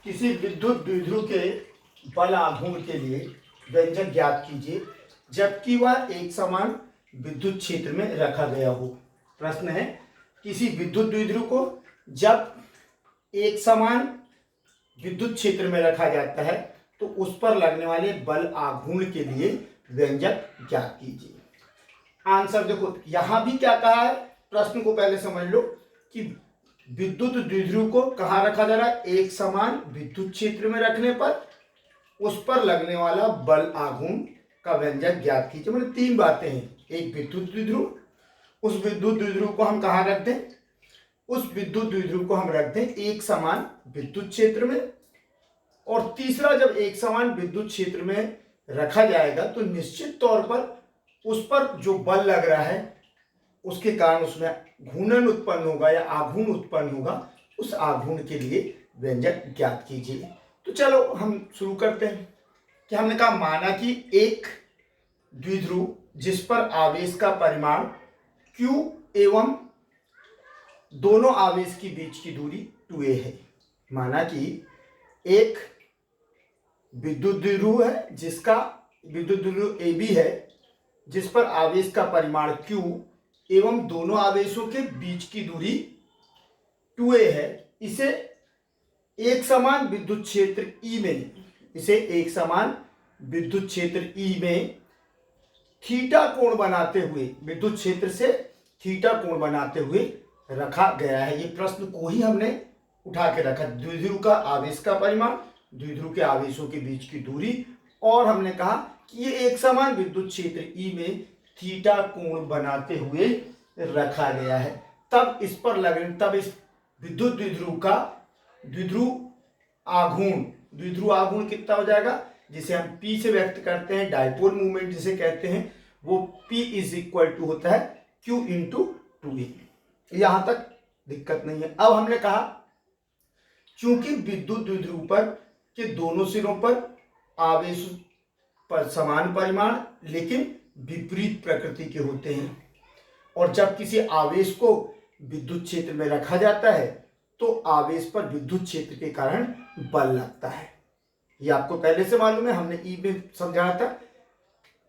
किसी विद्युत द्विध्रुव के बल आघूर्ण के लिए व्यंजक ज्ञात कीजिए जबकि वह एक समान विद्युत क्षेत्र में रखा गया हो। प्रश्न है, किसी विद्युत द्विध्रुव को जब एक समान विद्युत क्षेत्र में रखा जाता है तो उस पर लगने वाले बल आघूर्ण के लिए व्यंजक ज्ञात कीजिए। आंसर देखो, यहां भी क्या कहा है, प्रश्न को पहले समझ लो कि विद्युत द्विध्रुव को कहाँ रखा जा रहा है, एक समान विद्युत क्षेत्र में रखने पर उस पर लगने वाला बल आघूर्ण का व्यंजक ज्ञात कीजिए। मतलब तीन बातें हैं, एक विद्युत द्विध्रुव, उस विद्युत द्विध्रुव को हम कहाँ रख दें, उस विद्युत द्विध्रुव को हम रख दें एक समान विद्युत क्षेत्र में, और तीसरा जब एक समान विद्युत क्षेत्र में रखा जाएगा तो निश्चित तौर पर उस पर जो बल लग रहा है उसके कारण उसमें घूर्णन उत्पन्न होगा या आघूर्ण उत्पन्न होगा। उस आघूर्ण के लिए व्यंजक ज्ञात कीजिए। तो चलो हम शुरू करते हैं कि हमने कहा माना कि एक द्विध्रुव जिस पर आवेश का परिमाण Q एवं दोनों आवेश के बीच की दूरी 2a है। माना कि एक विद्युत द्विध्रुव है जिसका विद्युत द्विध्रुव AB है जिस पर आवेश का परिमाण Q एवं दोनों आवेशों के बीच की दूरी 2a है। इसे एक समान विद्युत क्षेत्र E में, इसे एक समान विद्युत क्षेत्र E में थीटा कोण बनाते हुए, विद्युत क्षेत्र से थीटा कोण बनाते हुए रखा गया है। ये प्रश्न को ही हमने उठा के रखा, द्विध्रुव का आवेश का परिमाण, द्विध्रुव के आवेशों के बीच की दूरी, और हमने कहा कि ये एक समान विद्युत क्षेत्र E में थीटा कोण बनाते हुए रखा गया है। तब इस पर लगने, तब इस विद्युत द्विध्रुव का द्विध्रुव आघूर्ण कितना हो जाएगा, जिसे हम P से व्यक्त करते हैं, डायपोल मूवमेंट जिसे कहते हैं, वो P इज इक्वल टू होता है Q इंटू 2a। यहां तक दिक्कत नहीं है। अब हमने कहा चूंकि विद्युत द्विध्रुव पर के दोनों सिरों पर आवेश पर समान परिमाण लेकिन विपरीत प्रकृति के होते हैं, और जब किसी आवेश को विद्युत क्षेत्र में रखा जाता है तो आवेश पर विद्युत क्षेत्र के कारण बल लगता है। ये आपको पहले से मालूम है, हमने ई में समझाया था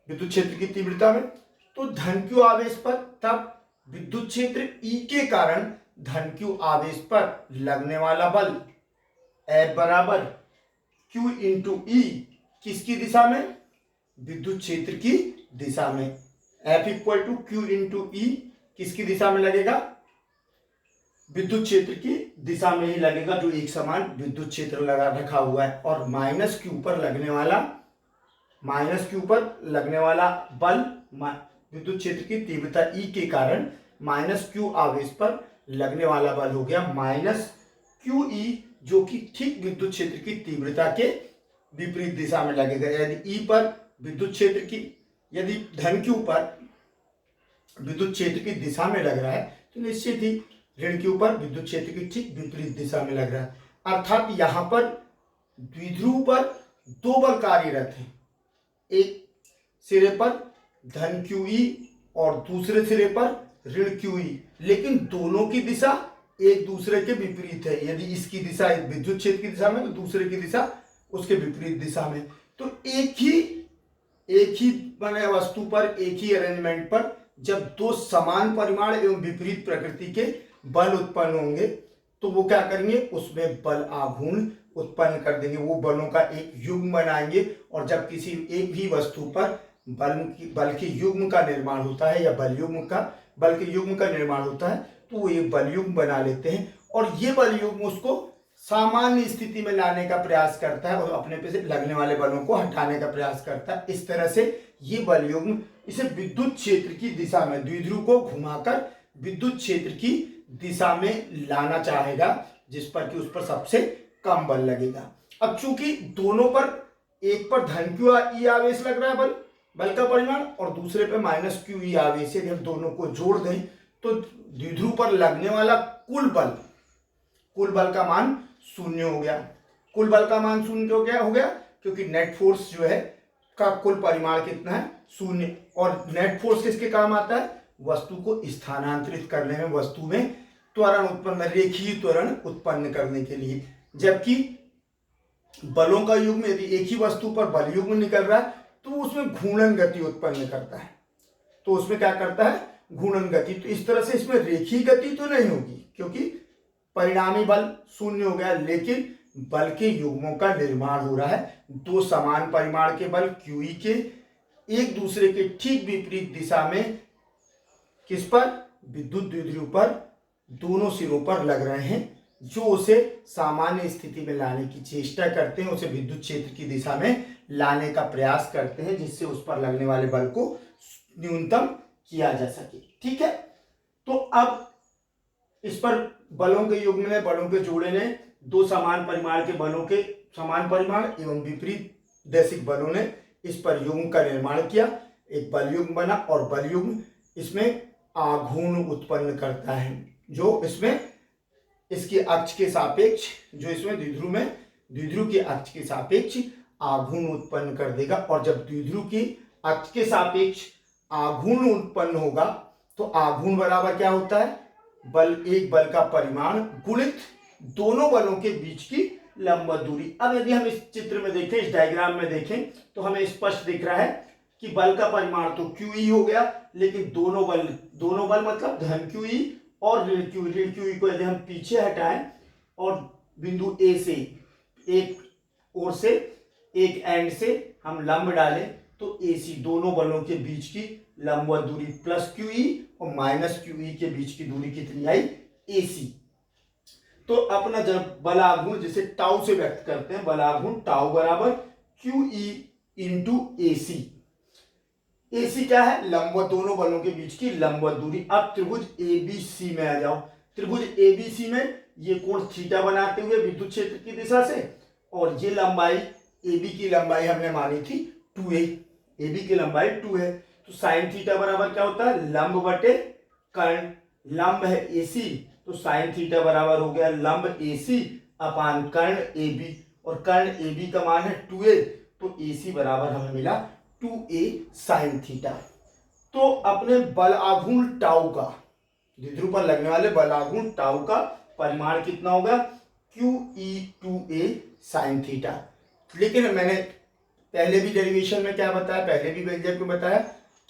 विद्युत क्षेत्र की तीव्रता में। तो धन Q आवेश पर तब विद्युत क्षेत्र E के कारण धन Q आवेश पर लगने वाला बल F बराबर Q इंटू E किसकी दिशा में, विद्युत क्षेत्र की दिशा में। F equal to Q into E किसकी दिशा में लगेगा, विद्युत क्षेत्र की दिशा में ही लगेगा जो एक समान विद्युत क्षेत्र लगा रखा हुआ है। और माइनस Q पर लगने वाला बल विद्युत क्षेत्र की तीव्रता E के कारण माइनस Q आवेश पर लगने वाला बल हो गया माइनस QE, जो कि ठीक विद्युत क्षेत्र की तीव्रता के विपरीत दिशा में लगेगा। यदि E पर विद्युत क्षेत्र की, यदि धन Q पर विद्युत क्षेत्र की दिशा में लग रहा है तो निश्चित ही ऋण Q पर विद्युत क्षेत्र की ठीक विपरीत दिशा में लग रहा है। अर्थात यहां पर द्विध्रुव पर दो बल कार्यरत हैं, एक सिरे पर धन QE और दूसरे सिरे पर ऋण QE, लेकिन दोनों की दिशा एक दूसरे के विपरीत है। यदि इसकी दिशा विद्युत क्षेत्र की दिशा में तो दूसरे की दिशा उसके विपरीत दिशा में। तो एक ही बने वस्तु पर, एक ही अरेंजमेंट पर जब दो समान परिमाण एवं विपरीत प्रकृति के बल उत्पन्न होंगे तो वो क्या करेंगे, उसमें बल आघूर्ण उत्पन्न कर देंगे, वो बलों का एक युग्म बनाएंगे। और जब किसी एक भी वस्तु पर बल के युग्म का निर्माण होता है या बल के युग्म का निर्माण होता है तो वो एक बल युग्म बना लेते हैं, और ये बल युग्म उसको सामान्य स्थिति में लाने का प्रयास करता है और अपने पे से लगने वाले बलों को हटाने का प्रयास करता है। इस तरह से ये बल युग्म इसे विद्युत क्षेत्र की दिशा में, द्विध्रुव को घुमाकर विद्युत क्षेत्र की दिशा में लाना चाहेगा जिस पर कि उस पर सबसे कम बल लगेगा। अब चूंकि दोनों पर, एक पर धन QE आवेश लग रहा है बल का परिमाण, और दूसरे पे माइनस QE आवेश, यदि हम दोनों को जोड़ दें तो द्विध्रुव पर लगने वाला कुल बल का मान शून्य हो गया। कुल बल का मान शून्य हो गया क्योंकि नेट फोर्स जो है का कुल परिमाण कितना है, शून्य। और नेट फोर्स किसके काम आता है, वस्तु को स्थानांतरित करने में, वस्तु में त्वरण उत्पन्न, रेखीय त्वरण उत्पन्न करने के लिए। जबकि बलों का युग्म यदि एक ही वस्तु पर बल युग्म निकल रहा है तो उसमें घूर्णन गति उत्पन्न करता है। तो उसमें क्या करता है, घूर्णन गति। तो इस तरह से इसमें रेखीय गति तो नहीं होगी क्योंकि परिणामी बल शून्य हो गया, लेकिन बल के युग्मों का निर्माण हो रहा है। दो समान परिमाण के बल QE के एक दूसरे के ठीक विपरीत दिशा में किस पर, विद्युत द्विध्रुव पर दोनों सिरों पर लग रहे हैं, जो उसे सामान्य स्थिति में लाने की चेष्टा करते हैं, उसे विद्युत क्षेत्र की दिशा में लाने का प्रयास करते हैं, जिससे उस पर लगने वाले बल को न्यूनतम किया जा सके। ठीक है, तो अब इस पर बलों के युग्म ने, बलों के जोड़े ने दो समान परिमाण के बलों के समान परिमाण एवं विपरीत दैशिक बलों ने इस पर युग्म का निर्माण किया, एक बल युग्म बना और बल युग्म इसमें आघूर्ण उत्पन्न करता है, जो इसमें इसके अक्ष के सापेक्ष, जो इसमें द्विध्रुव में द्विध्रुव के अक्ष के सापेक्ष आघूर्ण उत्पन्न कर देगा। और जब द्विध्रुव की अक्ष के सापेक्ष आघूर्ण उत्पन्न होगा तो आघूर्ण बराबर क्या होता है, बल, एक बल का परिमाण गुणित दोनों बलों के बीच की लंबवत दूरी। अब यदि हम इस चित्र में देखें, इस डायग्राम में देखें, तो हमें स्पष्ट दिख रहा है कि बल का परिमाण तो QE हो गया, लेकिन दोनों बल मतलब धन QE और ऋण QE को यदि हम पीछे हटाएं और बिंदु A से एक ओर से एक एंड से हम लंब डालें तो AC दोनों बलों के बीच की लंबवत दूरी प्लस QE और माइनस QE के बीच की दूरी कितनी आई, AC। तो अपना जब बल आघूर्ण जिसे टाउ से व्यक्त करते हैं, बल आघूर्ण टाउ बराबर QE इंटू AC। AC क्या है, लंबवत, दोनों बलों के बीच की लंबवत दूरी। अब त्रिभुज ABC में आ जाओ। त्रिभुज ABC में ये कोण थीटा बनाते हुए विद्युत क्षेत्र की दिशा से, और ये लंबाई AB की लंबाई हमने मानी थी 2a, AB की लंबाई 2 है। तो साइन थीटा बराबर क्या होता है, लंब बटे कर्ण। लंब है AC तो साइन थीटा बराबर हो गया लंब AC अपान कर्ण AB, और कर्ण AB का मान है 2a, तो AC बराबर हमें मिला 2a साइन थीटा। तो अपने बल आघूर्ण टाउ का, द्विध्रुव पर लगने वाले बल आघूर्ण टाउ का परिमाण कितना होगा, QE 2a साइन थीटा। लेकिन मैंने पहले भी डेरिवेशन में क्या बताया, पहले भी व्यंजक में बताया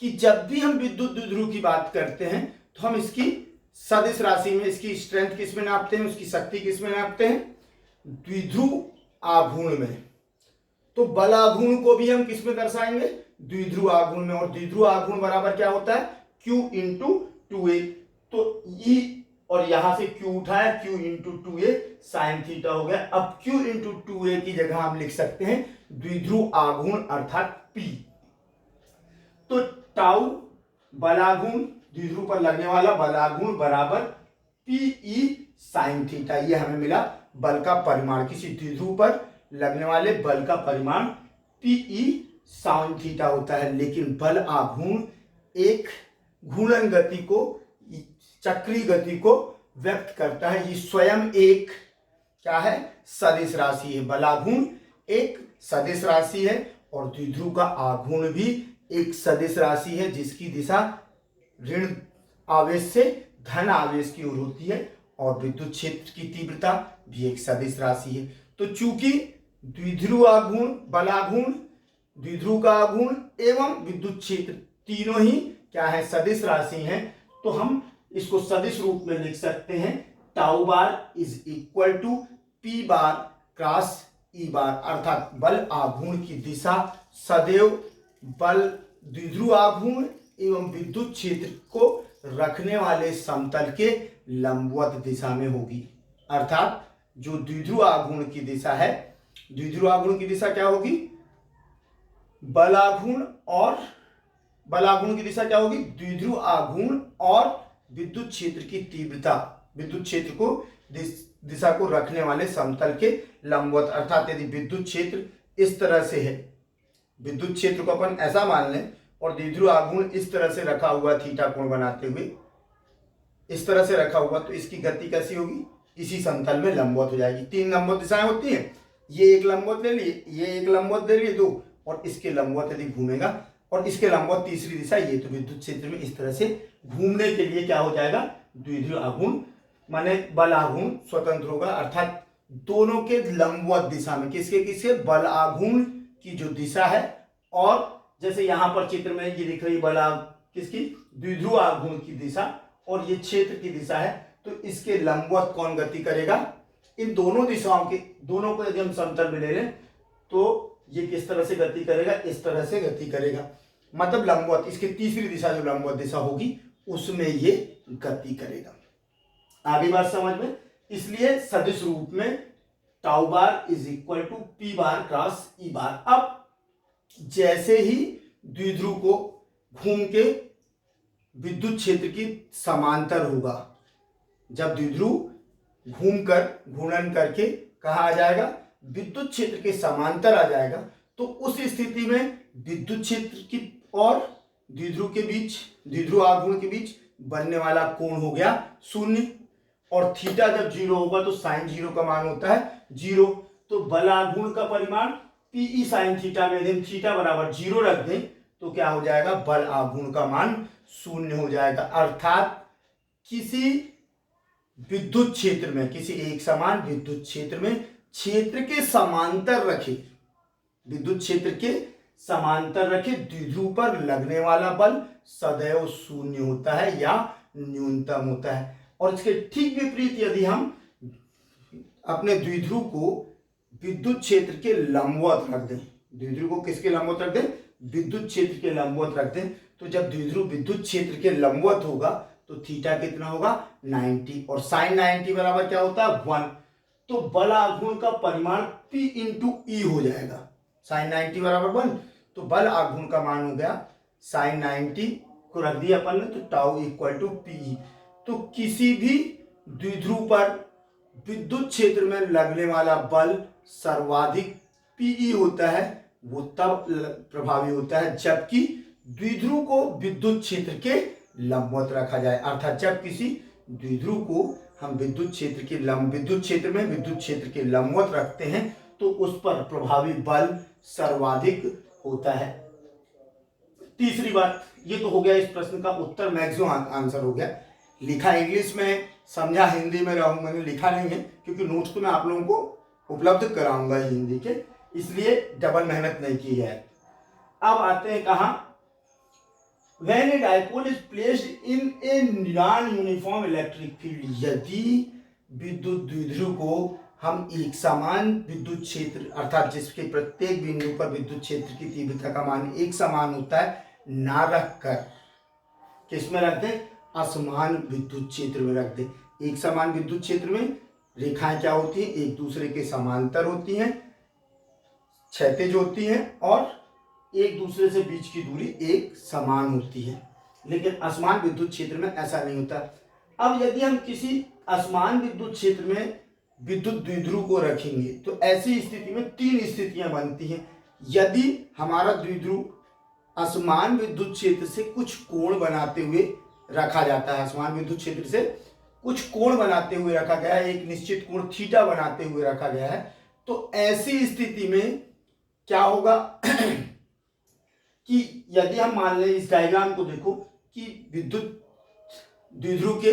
कि जब भी हम विद्युत द्विध्रुव की बात करते हैं तो हम इसकी सदिश राशि में इसकी स्ट्रेंथ किस में नापते हैं, उसकी शक्ति किस में नापते हैं, द्विध्रुव आघूर्ण में। तो बल आघूर्ण को भी हम किस में दर्शाएंगे, द्विध्रुव आघूर्ण में। और द्विध्रुव आघूर्ण बराबर क्या होता है, Q इंटू 2a। तो E और यहां से Q उठाया, Q into 2a sine theta हो गया। अब Q इंटू 2a की जगह हम लिख सकते हैं द्विध्रुव आघूर्ण अर्थात P। तो टाउ बलाघूर्ण, द्विध्रुव पर लगने वाला बलाघूर्ण बराबर PE साइन थीटा। ये हमें मिला बल का परिमाण, किसी द्विध्रुव पर लगने वाले बल का परिमाण PE साइन थीटा होता है। लेकिन बल आघूर्ण एक घूर्णन गति को, चक्रीय गति को व्यक्त करता है। ये स्वयं एक क्या है, सदिश राशि है। बलाघूर्ण एक सदिश राशि है और द्विध्रुव का आघूर्ण भी एक सदिश राशि है, जिसकी दिशा ऋण आवेश से धन आवेश की ओर होती है, और विद्युत क्षेत्र की तीव्रता भी एक सदिश राशि है। तो चूंकि द्विध्रुव आघूर्ण, बलाघूर्ण, द्विध्रुव का आघूर्ण एवं विद्युत क्षेत्र तीनों ही क्या है, सदिश राशि हैं, तो हम इसको सदिश रूप में लिख सकते हैं tau bar is equal to P bar cross E bar. अर्थात बल आघूर्ण की दिशा सदैव बल द्विध्रुव आघूर्ण एवं विद्युत क्षेत्र को रखने वाले समतल के लंबवत दिशा में होगी। अर्थात जो द्विध्रुव आघूर्ण की दिशा है, द्विध्रुव आघूर्ण की दिशा क्या होगी, बलाघूर्ण और बलाघूर्ण की दिशा क्या होगी, द्विध्रुव आघूर्ण और विद्युत क्षेत्र की तीव्रता, विद्युत क्षेत्र को दिशा को रखने वाले समतल के लंबवत। अर्थात यदि विद्युत क्षेत्र इस तरह से है, विद्युत क्षेत्र को अपन ऐसा मान लें और द्विध्रुव आघूर्ण इस तरह से रखा हुआ थीटा कोण बनाते हुए इस तरह से रखा हुआ, तो इसकी गति कैसी होगी, इसी समतल में लंबवत हो जाएगी। तीन लंबवत दिशाएं होती हैं, ये एक लंबवत ले लिए, ये एक लंबवत ले लिए दो, और इसके लंबवत यदि घूमेगा और इसके लंबवत तीसरी दिशा, ये तो विद्युत क्षेत्र में इस तरह से घूमने के लिए क्या हो जाएगा, द्विध्रुव आघूर्ण माने बल आघूर्ण स्वतंत्र होगा। अर्थात दोनों के लंबवत दिशा में, किसके किसके, बल आघूर्ण की जो दिशा है, और जैसे यहां पर चित्र में ये दिख रही बल किसकी, द्विध्रुव आघूर्ण की दिशा, और ये क्षेत्र की दिशा है, तो इसके लंबवत कौन गति करेगा, इन दोनों दिशाओं के, दोनों को यदि हम समतल में ले लें तो ये किस तरह से गति करेगा, इस तरह से गति करेगा, मतलब लंबवत, इसकी तीसरी दिशा जो लंबवत दिशा होगी उसमें ये गति करेगा। आगे बात समझ में, इसलिए सदिश रूप में tau bar is equal to P bar cross E bar. अब जैसे ही द्विध्रुव को घूम के विद्युत क्षेत्र की समांतर होगा, जब द्विध्रुव घूमकर घूर्णन करके कहाँ आ जाएगा, विद्युत क्षेत्र के समांतर आ जाएगा, तो उस स्थिति में विद्युत क्षेत्र की और द्विध्रुव के बीच, द्विध्रुव आघूर्ण के बीच बनने वाला कोण हो गया शून्य, और थीटा जब जीरो होगा तो साइन जीरो का मान होता है जीरो, तो बल आघूर्ण का परिमाण पीई साइन थीटा में, यदि हम थीटा बराबर जीरो रख दें तो क्या हो जाएगा, बल आघूर्ण का मान शून्य हो जाएगा। अर्थात किसी विद्युत क्षेत्र में, किसी एक समान विद्युत क्षेत्र में क्षेत्र के समांतर रखे, विद्युत क्षेत्र के समांतर रखे द्विध्रुव पर लगने वाला बल सदैव शून्य होता है या न्यूनतम होता है। और इसके ठीक विपरीत यदि हम अपने द्विध्रुव को विद्युत क्षेत्र के लंबवत रख दें, द्विध्रुव को किसके लंबवत रख दें, विद्युत क्षेत्र के लंबवत रख दें, तो जब द्विध्रुव विद्युत क्षेत्र के लंबवत होगा तो थीटा कितना होगा 90, और साइन 90 बराबर क्या होता है 1, तो बल आघूर्ण का परिमाण P इंटू ई हो जाएगा। साइन 90 बराबर 1, तो बल आघूर्ण का मान हो गया साइन 90 को रख दिया अपन ने, तो टाउ इक्वल टू पी। तो किसी भी द्विध्रुव पर विद्युत क्षेत्र में लगने वाला बल सर्वाधिक पीई होता है, वो तब प्रभावी होता है जबकि द्विध्रुव को विद्युत क्षेत्र के लंबवत रखा जाए। अर्थात जब किसी द्विध्रुव को हम विद्युत क्षेत्र के विद्युत क्षेत्र के लंबवत रखते हैं तो उस पर प्रभावी बल सर्वाधिक होता है। तीसरी बात, ये तो हो गया इस प्रश्न का उत्तर, मैक्सिमम आंसर हो गया। लिखा इंग्लिश में, समझा हिंदी में रहूं, मैंने लिखा नहीं है क्योंकि नोट्स तो मैं आप लोगों को उपलब्ध कराऊंगा हिंदी के, इसलिए डबल मेहनत नहीं की है। अब आते हैं कहां, When a dipole is placed in a non-uniform electric field, यदि विद्युत द्विध्रुव को हम एक समान विद्युत क्षेत्र, अर्थात जिसके प्रत्येक बिंदु पर विद्युत क्षेत्र की तीव्रता का मान एक समान होता है, ना रखकर किसमें रख दें, असमान विद्युत क्षेत्र में रख दें। एक समान विद्युत क्षेत्र में रेखाएं क्या होती हैं, एक दूसरे के समांतर होती हैं, क्षैतिज होती हैं, और एक दूसरे से बीच की दूरी एक समान होती है। लेकिन असमान विद्युत क्षेत्र में ऐसा नहीं होता। अब यदि हम किसी असमान विद्युत क्षेत्र में विद्युत द्विध्रुव को रखेंगे तो ऐसी स्थिति में तीन स्थितियां बनती हैं। यदि हमारा द्विध्रुव असमान विद्युत क्षेत्र से कुछ कोण बनाते हुए रखा जाता है, असमान विद्युत क्षेत्र से कुछ कोण बनाते हुए रखा गया है, एक निश्चित कोण थीटा बनाते हुए रखा गया है, तो ऐसी स्थिति में क्या होगा कि यदि हम मान लें, इस डायग्राम को देखो कि विद्युत द्विध्रुव के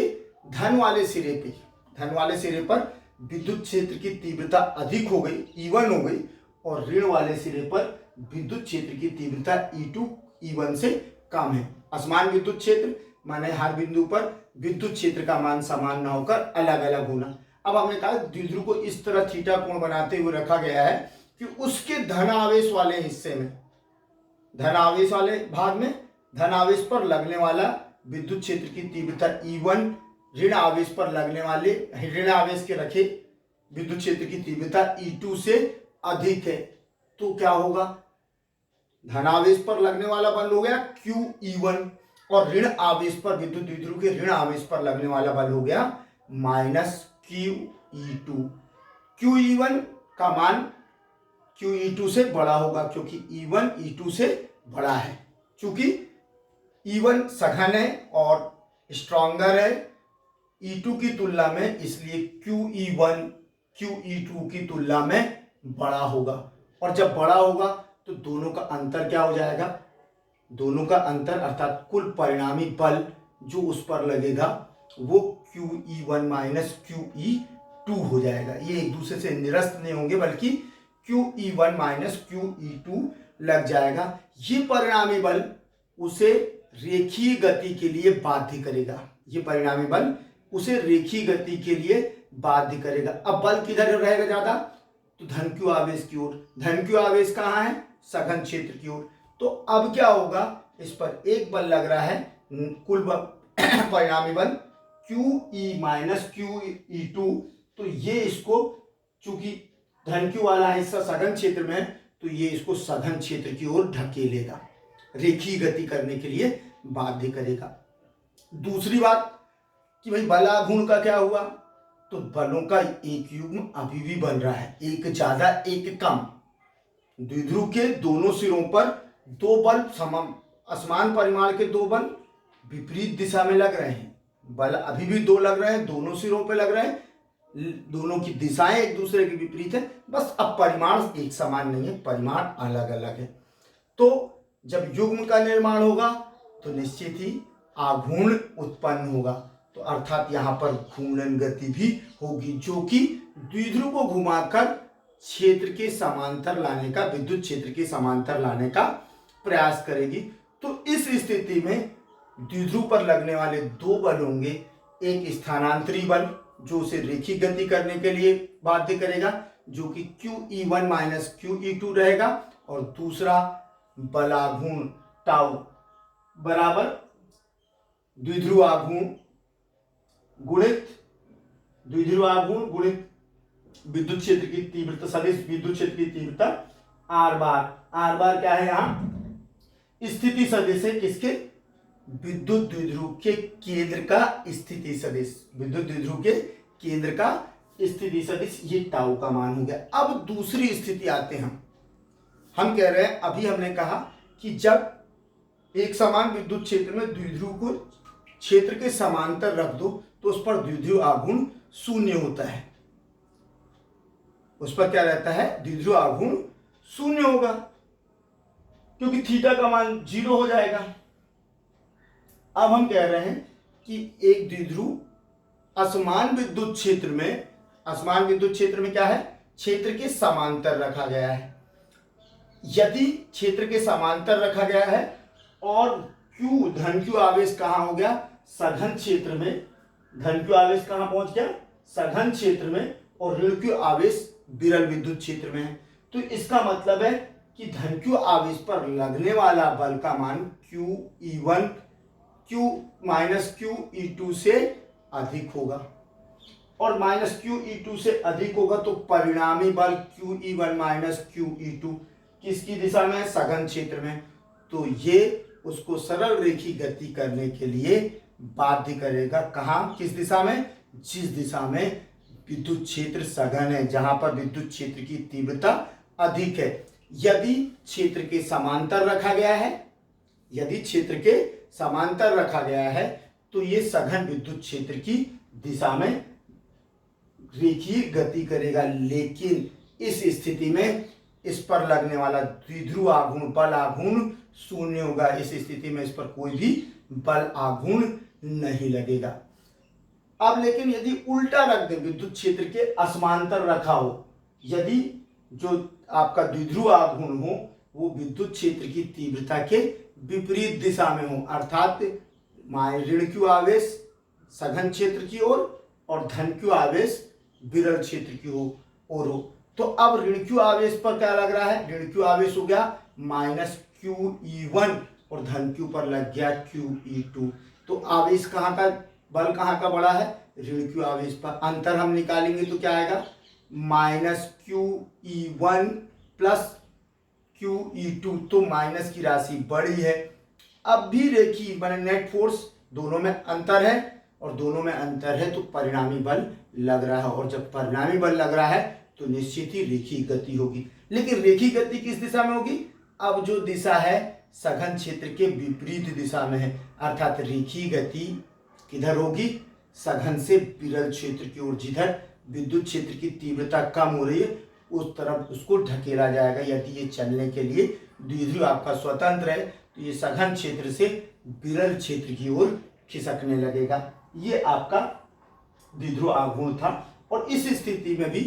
धन वाले सिरे पर विद्युत क्षेत्र की तीव्रता अधिक हो गई, E1 हो गई, और ऋण वाले सिरे पर विद्युत क्षेत्र की तीव्रता E2 E1 से कम है। असमान विद्युत क्षेत्र माने हर बिंदु पर विद्युत क्षेत्र का मान समान ना होकर अलग अलग होना। अब हमने कहा द्विध्रुव को इस तरह थीटा कोण बनाते हुए रखा गया है कि उसके धन आवेश वाले हिस्से में, धन आवेश वाले भाग में धन आवेश पर लगने वाला विद्युत क्षेत्र की तीव्रता E1 ऋण आवेश पर लगने वाले, ऋण आवेश के रखे विद्युत क्षेत्र की तीव्रता E2 से अधिक है। तो क्या होगा, धन आवेश पर लगने वाला बल हो गया QE1, और ऋण आवेश पर विद्युत द्विध्रुव के ऋण आवेश पर लगने वाला बल हो गया -QE2। QE1 का मान QE2 से बड़ा होगा क्योंकि E1 E2 से बड़ा है। क्योंकि E1 सघन है और स्ट्रॉन्गर है E2 की तुलना में, इसलिए QE1 QE2 की तुलना में बड़ा होगा। और जब बड़ा होगा तो दोनों का अंतर क्या हो जाएगा, दोनों का अंतर अर्थात कुल परिणामी बल जो उस पर लगेगा वो QE1 QE2 टू हो जाएगा। ये एक दूसरे से निरस्त नहीं होंगे बल्कि QE1 माइनस QE2 लग जाएगा। ये परिणामी बल उसे रेखीय गति के लिए बाध्य करेगा। ये परिणामी बल उसे रेखीय गति के लिए बाध्य करेगा। अब बल किधर रहेगा ज्यादा? तो धन क्यू आवेश की ओर। धन क्यू आवेश कहाँ है? सघन क्षेत्र की ओर। तो अब क्या होगा? इस पर एक बल लग रहा है, कुल परिणामी बल QE माइनस QE2। तो ये इसको, चूंकि धन क्यू वाला हिस्सा सघन क्षेत्र में है, तो ये इसको सघन क्षेत्र की ओर ढकेलेगा, रेखीय गति करने के लिए बाध्य करेगा। दूसरी बात कि भाई बल आघूर्ण का क्या हुआ? तो बलों का एक युग्म अभी भी बन रहा है, एक ज्यादा एक कम। द्विध्रुव के दोनों सिरों पर दो बल असमान परिमाण के दो बल विपरीत दिशा में लग रहे हैं। बल अभी भी दो लग रहे हैं, दोनों सिरों पे लग रहे हैं, दोनों की दिशाएं एक दूसरे के विपरीत है। बस अब परिमाण एक समान नहीं है, परिमाण अलग अलग है। तो जब युग्म का निर्माण होगा तो निश्चित ही आघूर्ण उत्पन्न होगा। तो अर्थात यहाँ पर घूर्णन गति भी होगी, जो कि द्विध्रुव को घुमाकर क्षेत्र के समांतर लाने का, विद्युत क्षेत्र के समांतर लाने का प्रयास करेगी। तो इस स्थिति में द्विध्रुव पर लगने वाले दो बल होंगे, एक स्थानांतरी बल जो उसे रेखीय गति करने के लिए बाध्य करेगा, जो कि QE1 माइनस QE2 रहेगा, और दूसरा बलाघूर्ण टाउ बराबर द्विध्रुव आघूर्ण गुणित विद्युत क्षेत्र की तीव्रता सदिश विद्युत क्षेत्र की तीव्रता आर बार क्या है? यहाँ स्थिति सदिश है। किसके? विद्युत द्विध्रुव के केंद्र का स्थिति सदिश, विद्युत द्विध्रुव के केंद्र का स्थिति सदिश, ये टाउ का मान हो गया। अब दूसरी स्थिति आते हैं हम कह रहे हैं, अभी हमने कहा कि जब एक समान विद्युत क्षेत्र में द्विध्रुव को क्षेत्र के समांतर रख दो तो उस पर द्विध्रुव आघूर्ण शून्य होता है। उस पर क्या रहता है? द्विध्रुव आघूर्ण शून्य होगा, क्योंकि थीटा का मान 0 हो जाएगा। अब हम कह रहे हैं कि एक द्विध्रुव असमान विद्युत क्षेत्र में क्या है? क्षेत्र के समांतर रखा गया है। यदि क्षेत्र के समांतर रखा गया है और धन क्यू आवेश कहां हो गया? सघन क्षेत्र में। धन क्यू आवेश कहां पहुंच गया? सघन क्षेत्र में, और ऋण क्यू आवेश विरल विद्युत क्षेत्र में है। तो इसका मतलब है कि धन क्यू आवेश पर लगने वाला बल का मान QE1 माइनस QE2 से अधिक होगा, और माइनस QE2 से अधिक होगा तो परिणामी बल QE1 माइनस QE2 किसकी दिशा में है? सघन क्षेत्र में। तो ये उसको सरल रेखी गति करने के लिए बाध्य करेगा। कहाँ? किस दिशा में? जिस दिशा में विद्युत क्षेत्र सघन है, जहां पर विद्युत क्षेत्र की तीव्रता अधिक है। यदि क्षेत्र के समांतर रखा गया है, तो ये सघन विद्युत क्षेत्र की दिशा में रेखीय गति करेगा। लेकिन इस स्थिति में इस पर लगने वाला द्विध्रुव आघूर्ण, बल आघूर्ण शून्य होगा। इस स्थिति में इस पर कोई भी बल आघूर्ण नहीं लगेगा। अब लेकिन यदि उल्टा रख दे, विद्युत क्षेत्र के असमांतर रखा हो, यदि जो आपका द्विध्रुव आघूर्ण हो वो विद्युत क्षेत्र की तीव्रता के विपरीत दिशा में हो, अर्थात ऋण क्यू आवेश सघन क्षेत्र की ओर और धन क्यू आवेश विरल क्षेत्र की ओर हो, तो अब ऋण क्यू आवेश पर क्या लग रहा है? ऋण क्यू आवेश हो गया माइनस QE1 और धन क्यू पर लग गया QE2। तो आवेश कहाँ का, बल कहाँ का बड़ा है? ऋण क्यू आवेश पर। अंतर हम निकालेंगे तो क्या आएगा? Minus QE1 plus QE2। तो माइनस की राशि बड़ी है। अब भी रेखीय माने नेट फोर्स, दोनों में अंतर है, और दोनों में अंतर है तो परिणामी बल लग रहा है, और जब परिणामी बल लग रहा है तो निश्चित ही रेखीय गति होगी। लेकिन रेखीय गति किस दिशा में होगी? अब जो दिशा है सघन क्षेत्र के विपरीत दिशा में है, अर्थात रेखीय गति किधर होगी? सघन से विरल क्षेत्र की ओर। जिधर विद्युत क्षेत्र की तीव्रता कम हो रही है उस तरफ उसको ढकेला जाएगा। यदि ये चलने के लिए द्विध्रुव आपका स्वतंत्र है तो ये सघन क्षेत्र से विरल क्षेत्र की ओर खिसकने लगेगा। ये आपका द्विध्रुव आघूर्ण था। और इस स्थिति में भी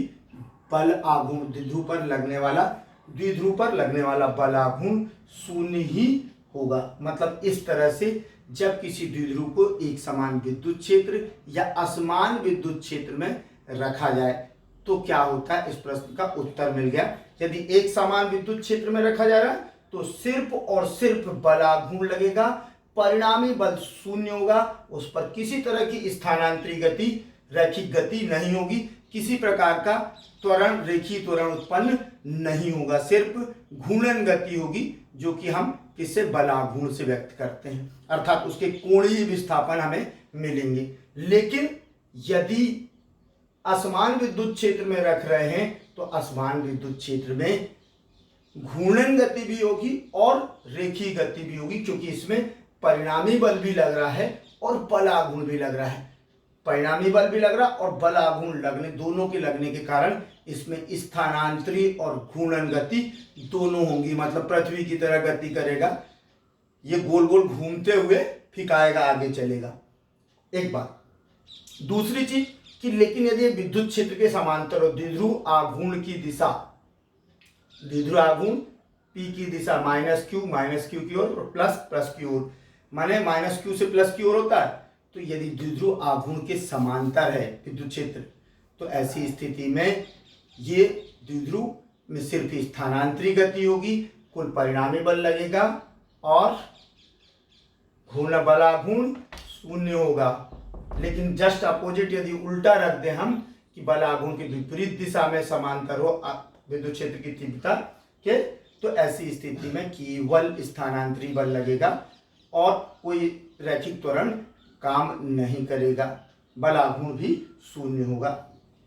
बल आघूर्ण द्विध्रुव पर लगने वाला बल आघूर्ण शून्य ही होगा। मतलब इस तरह से जब किसी द्विध्रुव को एक समान विद्युत क्षेत्र या असमान विद्युत क्षेत्र में रखा जाए तो क्या होता है, इस प्रश्न का उत्तर मिल गया। यदि एक समान विद्युत क्षेत्र में रखा जा रहा है तो सिर्फ और सिर्फ बल आघूर्ण लगेगा, परिणामी बल शून्य होगा, उस पर किसी तरह की स्थानांतरी गति, रैखिक गति नहीं होगी, किसी प्रकार का त्वरण, रेखीय त्वरण उत्पन्न नहीं होगा, सिर्फ घूर्णन गति होगी, जो कि हम किससे, बल आघूर्ण से व्यक्त करते हैं, अर्थात उसके कोणीय विस्थापन हमें मिलेंगे। लेकिन यदि असमान विद्युत क्षेत्र में रख रहे हैं तो असमान विद्युत क्षेत्र में घूर्णन गति भी होगी और रेखीय गति भी होगी, क्योंकि इसमें परिणामी बल भी लग रहा है और बल आघूर्ण भी लग रहा है। परिणामी बल भी लग रहा और बल आघूर्ण लगने, दोनों के लगने के कारण इसमें स्थानांतरी और घूर्णन गति दोनों होंगी। मतलब पृथ्वी की तरह गति करेगा, ये गोल गोल घूमते हुए फिकाएगा, आगे चलेगा। एक बात। दूसरी चीज कि लेकिन यदि विद्युत क्षेत्र के समांतर हो, द्विध्रुव आघूर्ण की दिशा, द्विध्रुव आघूर्ण P की दिशा -Q की ओर और प्लस की ओर, माने -Q से प्लस की ओर होता है। तो यदि द्विध्रुव आघूर्ण के समांतर है विद्युत क्षेत्र, तो ऐसी स्थिति में ये द्विध्रुव में सिर्फ स्थानांतरी गति होगी, कुल परिणामी बल लगेगा और घूर्णन बल आघूर्ण शून्य होगा। लेकिन जस्ट अपोजिट यदि उल्टा रख दें हम कि बल आघूर्ण के विपरीत दिशा में समांतर हो विद्युत क्षेत्र की तीव्रता के, तो ऐसी स्थिति में केवल स्थानांतरी बल लगेगा और कोई रैखिक त्वरण काम नहीं करेगा, बल आघूर्ण भी शून्य होगा।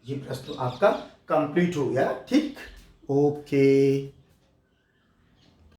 ये प्रश्न आपका कंप्लीट हो गया। ठीक, ओके।